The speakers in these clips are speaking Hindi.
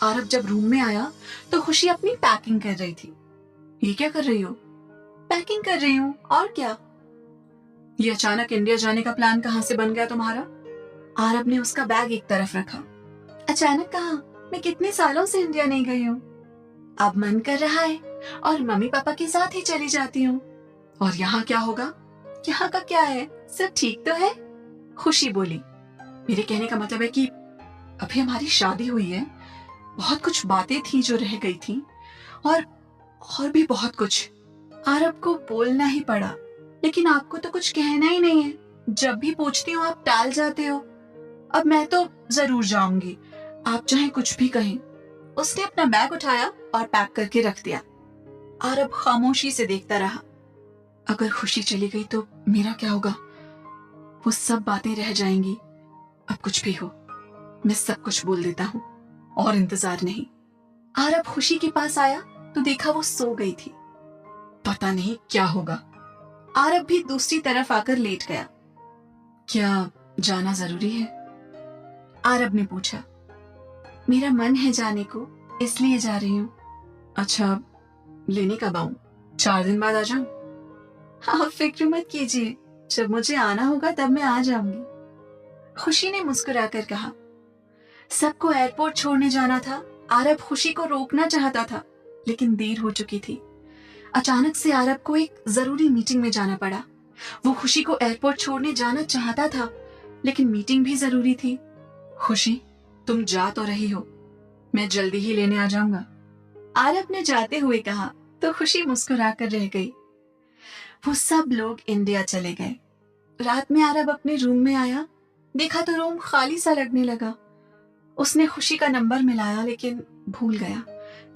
आरब जब रूम में आया तो खुशी अपनी पैकिंग कर रही थी। ये क्या कर रही हो? पैकिंग कर रही हूँ, और क्या? ये अचानक इंडिया जाने का प्लान कहाँ से बन गया तुम्हारा? आरब ने उसका बैग एक तरफ रखा। अचानक कहाँ? मैं कितने सालों से इंडिया नहीं गई हूँ। अब मन कर रहा है और मम्मी पापा के साथ ही चली जाती हूँ। और यहाँ क्या होगा? यहाँ का क्या है, सब ठीक तो है? खुशी बोली। मेरे कहने का मतलब है कि अभी हमारी शादी हुई है, बहुत कुछ बातें थी जो रह गई थी, और भी बहुत कुछ। आरब को बोलना ही पड़ा, लेकिन आपको तो कुछ कहना ही नहीं है। जब भी पूछती हूँ आप टाल जाते हो। अब मैं तो जरूर जाऊंगी, आप चाहे कुछ भी कहें। उसने अपना बैग उठाया और पैक करके रख दिया। आरब खामोशी से देखता रहा। अगर खुशी चली गई तो मेरा क्या होगा? वो सब बातें रह जाएंगी। अब कुछ भी हो, मैं सब कुछ बोल देता हूँ, और इंतजार नहीं। आरब खुशी के पास आया तो देखा वो सो गई थी। पता नहीं क्या होगा। आरब भी दूसरी तरफ आकर लेट गया। क्या जाना जरूरी है? आरब ने पूछा। मेरा मन है जाने को, इसलिए जा रही हूँ। अच्छा, लेने कब आऊं? 4 दिन बाद आ जाऊं? हाँ, फिक्र मत कीजिए, जब मुझे आना होगा तब मैं आ जाऊंगी। खुशी ने मुस्कुराकर कहा। सबको एयरपोर्ट छोड़ने जाना था। आरब खुशी को रोकना चाहता था, लेकिन देर हो चुकी थी। अचानक से आरब को एक जरूरी मीटिंग में जाना पड़ा। वो खुशी को एयरपोर्ट छोड़ने जाना चाहता था, लेकिन मीटिंग भी जरूरी थी। खुशी, तुम जा तो रही हो, मैं जल्दी ही लेने आ जाऊंगा, आरब ने जाते हुए कहा तो खुशी मुस्कुराकर रह गई। वो सब लोग इंडिया चले गए। रात में आरब अपने रूम में आया, देखा तो रूम खाली सा लगने लगा। उसने खुशी का नंबर मिलाया, लेकिन भूल गया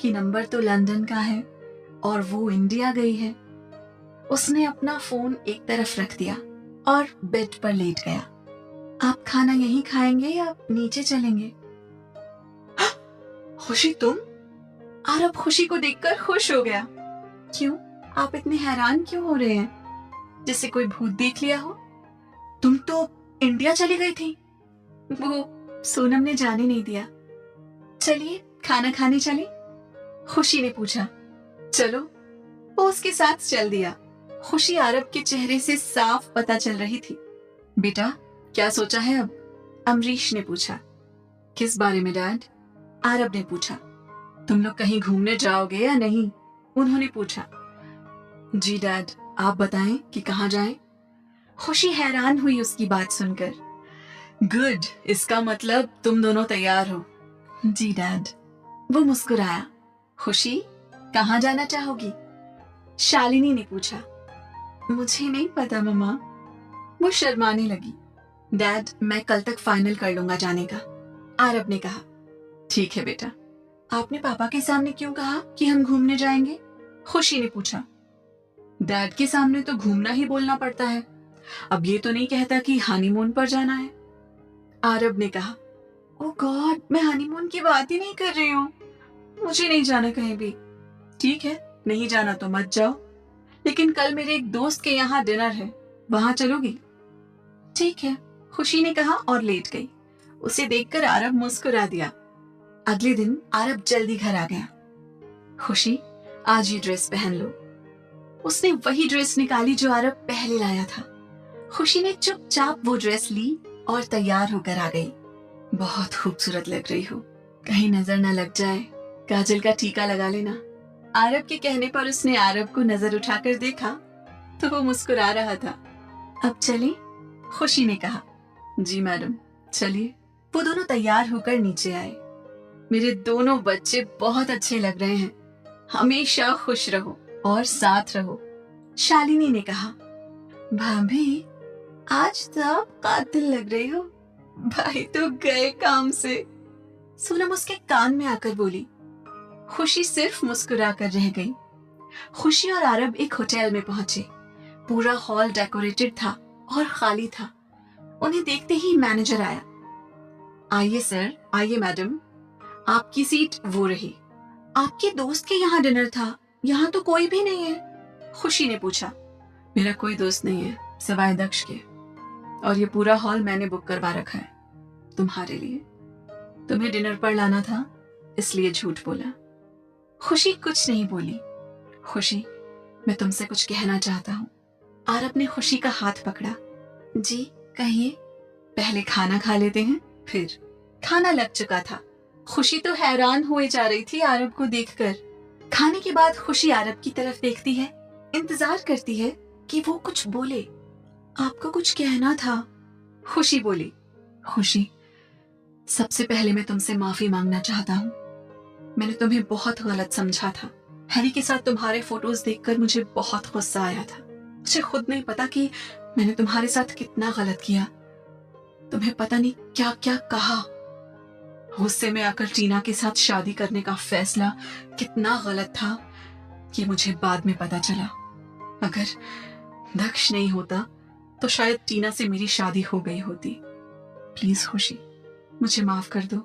कि नंबर तो लंदन का है और वो इंडिया गई है। उसने अपना फोन एक तरफ रख दिया और बेड पर लेट गया। आप खाना यहीं खाएंगे या नीचे चलेंगे? खुशी, तुम? आरब खुशी को देखकर खुश हो गया। क्यों, आप इतने हैरान क्यों हो रहे हैं? जैसे कोई भूत देख लिया हो। तुम तो इंडिया चली गई थी। वो सोनम ने जाने नहीं दिया। चलिए खाना खाने चले? खुशी ने पूछा। चलो। वो उसके साथ चल दिया। खुशी आरब के चेहरे से साफ पता चल रही थी। बेटा, क्या सोचा है अब? अमरीश ने पूछा। किस बारे में डैड? आरब ने पूछा। तुम लोग कहीं घूमने जाओगे या नहीं? उन्होंने पूछा। जी डैड, आप बताएं कि कहाँ जाएं? खुशी हैरान हुई उसकी बात सुनकर। गुड, इसका मतलब तुम दोनों तैयार हो। जी डैड। वो मुस्कुराया। खुशी, कहाँ जाना चाहोगी? शालिनी ने पूछा। मुझे नहीं पता मम्मा। वो शर्माने लगी। डैड, मैं कल तक फाइनल कर लूंगा जाने का, आरब ने कहा। ठीक है बेटा। आपने पापा के सामने क्यों कहा कि हम घूमने जाएंगे? खुशी ने पूछा। डैड के सामने तो घूमना ही बोलना पड़ता है। अब ये तो नहीं कहता कि हनीमून पर जाना है, आरब ने कहा। ओह गॉड, मैं हनीमून की बात ही नहीं कर रही हूँ। मुझे नहीं जाना कहीं भी। ठीक है, नहीं जाना तो मत जाओ, लेकिन कल मेरे एक दोस्त के यहाँ डिनर है, वहां चलोगी? ठीक है, खुशी ने कहा और लेट गई। उसे देखकर आरब मुस्कुरा दिया। अगले दिन आरब जल्दी घर आ गया। खुशी, आज ये ड्रेस पहन लो। उसने वही ड्रेस निकाली जो आरब पहले लाया था। खुशी ने चुपचाप वो ड्रेस ली और तैयार होकर आ गई। बहुत खूबसूरत लग रही हो, कहीं नजर न लग जाए, काजल का टीका लगा लेना। आरब के कहने पर उसने आरब को नजर उठाकर देखा तो वो मुस्कुरा रहा था। अब चलें? खुशी ने कहा। जी मैडम, चलिए। वो दोनों तैयार होकर नीचे आए। मेरे दोनों बच्चे बहुत अच्छे लग रहे हैं, हमेशा खुश रहो और साथ रहो, शालिनी ने कहा। भाभी, आज तो आप कातिल लग रही हो। भाई तो गए काम से, सोनम उसके कान में आकर बोली। खुशी सिर्फ मुस्कुरा कर रह गई। खुशी और आरब एक होटल में पहुंचे। पूरा हॉल डेकोरेटेड था और खाली था। उन्हें देखते ही मैनेजर आया। आइए सर, आइए मैडम, आपकी सीट वो रही। आपके दोस्त के यहाँ डिनर था, यहाँ तो कोई भी नहीं है, खुशी ने पूछा। मेरा कोई दोस्त नहीं है सिवाय दक्ष के, और ये पूरा हॉल मैंने बुक करवा रखा है तुम्हारे लिए। तुम्हें डिनर पर लाना था, इसलिए झूठ बोला। खुशी कुछ नहीं बोली। खुशी, मैं तुमसे कुछ कहना चाहता हूँ। आरब ने खुशी का हाथ पकड़ा। जी कहिए। पहले खाना खा लेते हैं फिर। खाना लग चुका था। खुशी तो हैरान हुए जा रही थी आरब को देखकर। खाने के बाद खुशी आरब की तरफ देखती है, इंतजार करती है कि वो कुछ बोले। आपको कुछ कहना था, खुशी बोली। खुशी, सबसे पहले मैं तुमसे माफी मांगना चाहता हूँ। मैंने तुम्हें बहुत गलत समझा था। हैरी के साथ तुम्हारे फोटोज देखकर मुझे बहुत गुस्सा आया था। मुझे खुद नहीं पता कि मैंने तुम्हारे साथ कितना गलत किया। तुम्हें पता नहीं क्या क्या कहा। गुस्से में आकर टीना के साथ शादी करने का फैसला कितना गलत था ये मुझे बाद में पता चला। अगर दक्ष नहीं होता तो शायद टीना से मेरी शादी हो गई होती। प्लीज खुशी, मुझे माफ कर दो।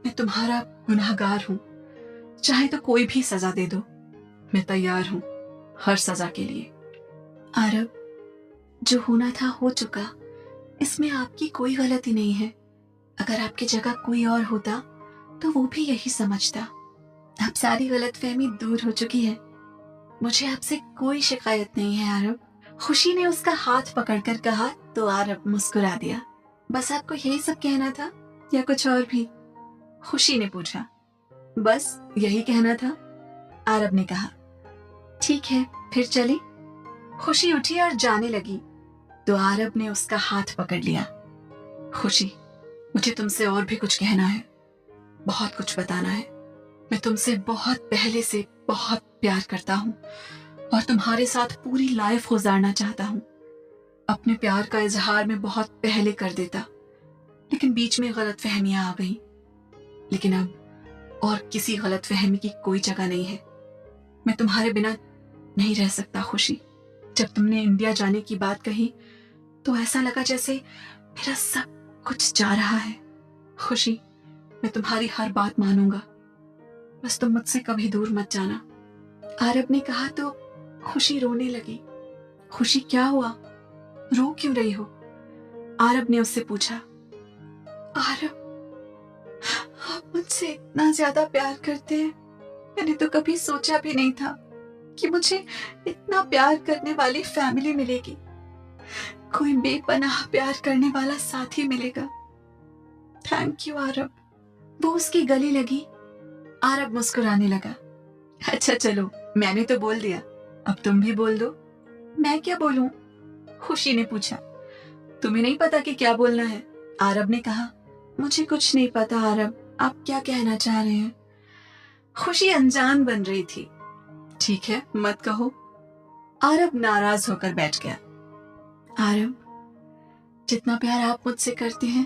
मैं तुम्हारा गुनहगार हूं। चाहे तो कोई भी सजा दे दो, मैं तैयार हूं हर सजा के लिए। आरब, जो होना था हो चुका। इसमें आपकी कोई गलती नहीं है। अगर आपकी जगह कोई और होता तो वो भी यही समझता। अब सारी गलतफहमी दूर हो चुकी है। मुझे आपसे कोई शिकायत नहीं है आरब। खुशी ने उसका हाथ पकड़कर कहा तो आरब मुस्कुरा दिया। बस आपको यही सब कहना था या कुछ और भी? खुशी ने पूछा। बस यही कहना था, आरब ने कहा। ठीक है फिर चले। खुशी उठी और जाने लगी तो आरब ने उसका हाथ पकड़ लिया। खुशी, मुझे तुमसे और भी कुछ कहना है, बहुत कुछ बताना है। मैं तुमसे बहुत पहले से बहुत प्यार करता हूँ और तुम्हारे साथ पूरी लाइफ गुजारना चाहता हूँ। अपने प्यार का इजहार मैं बहुत पहले कर देता, लेकिन बीच में गलतफहमियां आ गई। लेकिन अब और किसी गलतफहमी की कोई जगह नहीं है। मैं तुम्हारे बिना नहीं रह सकता खुशी। जब तुमने इंडिया जाने की बात कही तो ऐसा लगा जैसे मेरा सब कुछ जा रहा है। खुशी, मैं तुम्हारी हर बात मानूंगा, बस तुम मुझसे कभी दूर मत जाना। आरब ने कहा तो खुशी रोने लगी। खुशी, क्या हुआ, रो क्यों रही हो? आरब ने उससे पूछा। आरब, आप मुझसे इतना ज्यादा प्यार करते हैं। मैंने तो कभी सोचा भी नहीं था कि मुझे इतना प्यार करने वाली फैमिली मिलेगी, कोई बेपनाह प्यार करने वाला साथी मिलेगा। थैंक यू आरब। वो उसकी गले लगी। आरब मुस्कुराने लगा। अच्छा चलो, मैंने तो बोल दिया, अब तुम भी बोल दो। मैं क्या बोलूं? खुशी ने पूछा। तुम्हें नहीं पता कि क्या बोलना है? आरब ने कहा। मुझे कुछ नहीं पता आरब, आप क्या कहना चाह रहे हैं? खुशी अनजान बन रही थी। ठीक है, मत कहो। आरब नाराज होकर बैठ गया। आरब, जितना प्यार आप मुझसे करते हैं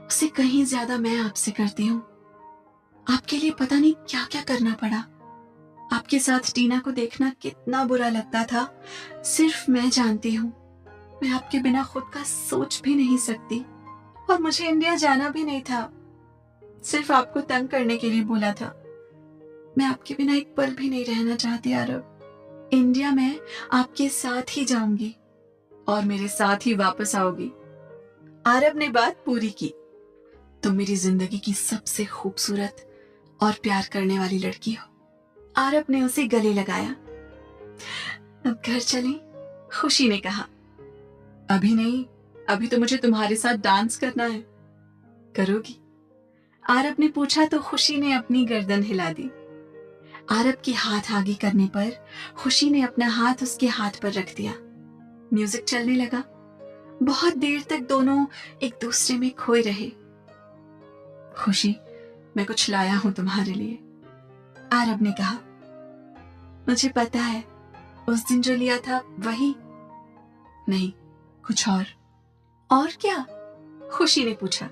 उससे कहीं ज्यादा मैं आपसे करती हूँ। आपके लिए पता नहीं क्या क्या करना पड़ा। आपके साथ टीना को देखना कितना बुरा लगता था, सिर्फ मैं जानती हूँ। मैं आपके बिना खुद का सोच भी नहीं सकती, और मुझे इंडिया जाना भी नहीं था, सिर्फ आपको तंग करने के लिए बोला था। मैं आपके बिना एक पल भी नहीं रहना चाहती आरब। इंडिया में आपके साथ ही जाऊंगी और मेरे साथ ही वापस आओगी। आरब ने बात पूरी की। तुम मेरी जिंदगी की सबसे खूबसूरत और प्यार करने वाली लड़की हो। आरब ने उसे गले लगाया। अब घर चलें? खुशी ने कहा। अभी नहीं, अभी तो मुझे तुम्हारे साथ डांस करना है। करोगी? आरब ने पूछा तो खुशी ने अपनी गर्दन हिला दी। आरब की हाथ आगे करने पर खुशी ने अपना हाथ उसके हाथ पर रख दिया। म्यूजिक चलने लगा। बहुत देर तक दोनों एक दूसरे में खोए रहे। खुशी, मैं कुछ लाया हूं तुम्हारे लिए, आरब ने कहा। मुझे पता है, उस दिन जो लिया था वही? नहीं, कुछ और। और क्या? खुशी ने पूछा।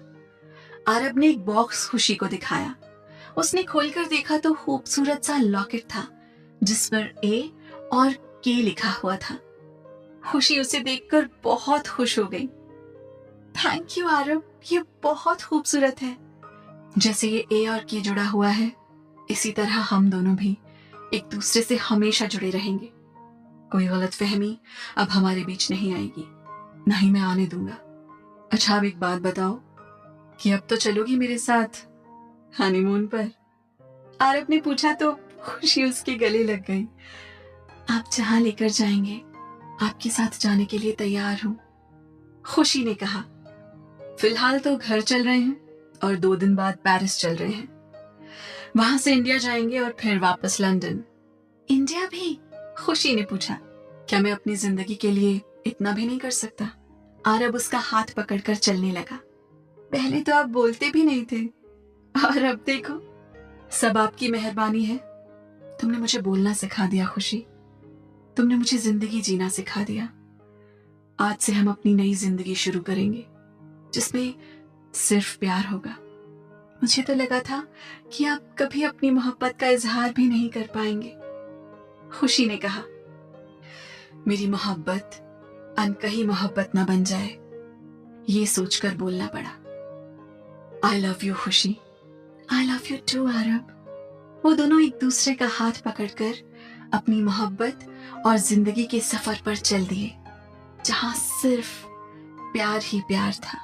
आरब ने एक बॉक्स खुशी को दिखाया। उसने खोलकर देखा तो खूबसूरत सा लॉकेट था जिस पर ए और के लिखा हुआ था। खुशी उसे देखकर बहुत खुश हो गई। थैंक यू आरब, ये बहुत खूबसूरत है। जैसे ये ए और के जुड़ा हुआ है, इसी तरह हम दोनों भी एक दूसरे से हमेशा जुड़े रहेंगे। कोई गलतफहमी अब हमारे बीच नहीं आएगी, नहीं मैं आने दूंगा। अच्छा, अब एक बात बताओ कि अब तो चलोगी मेरे साथ हनीमून पर? आरब ने पूछा तो खुशी उसके गले लग गई। आप जहां लेकर जाएंगे आपके साथ जाने के लिए तैयार हूं, खुशी ने कहा। फिलहाल तो घर चल रहे हैं और 2 दिन बाद पेरिस चल रहे हैं। वहां से इंडिया जाएंगे और फिर वापस लंदन। इंडिया भी? खुशी ने पूछा। क्या मैं अपनी जिंदगी के लिए इतना भी नहीं कर सकता? आरब उसका हाथ पकड़कर चलने लगा। पहले तो आप बोलते भी नहीं थे और अब देखो, सब आपकी मेहरबानी है। तुमने मुझे बोलना सिखा दिया खुशी, तुमने मुझे जिंदगी जीना सिखा दिया। आज से हम अपनी नई जिंदगी शुरू करेंगे जिसमें सिर्फ प्यार होगा। मुझे तो लगा था कि आप कभी अपनी मोहब्बत का इजहार भी नहीं कर पाएंगे। खुशी ने कहा, मेरी मोहब्बत अनकही मोहब्बत न बन जाए, ये सोचकर बोलना पड़ा। आई लव यू खुशी। आई लव यू टू आरब। वो दोनों एक दूसरे का हाथ पकड़कर अपनी मोहब्बत और जिंदगी के सफर पर चल दिए, जहां सिर्फ प्यार ही प्यार था।